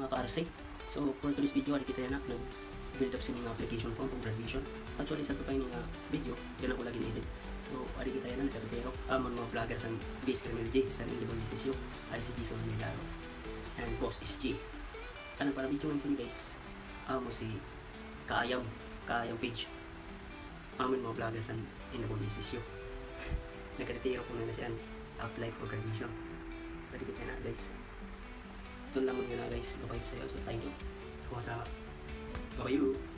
mga ka-RC. So for today's video, ali kita na nag-build up sa mga application form pang graduation. Actually sa tupay nga video, yan ako lagi na-edit. So ali kita na nagkatero amon mga vlogger sa base criminal J sa Indian decision, ali si Jason Milaro. And boss is G. Kanang para video ng sin guys. Amo si Kaayam page. Amon mga vlogger sa Indian decision. Nagkatero ko na siya apply for graduation. So dito na guys. Ito lang muna guys. Bye-bye sa'yo. So thank you. Kung masama. Bye-bye you.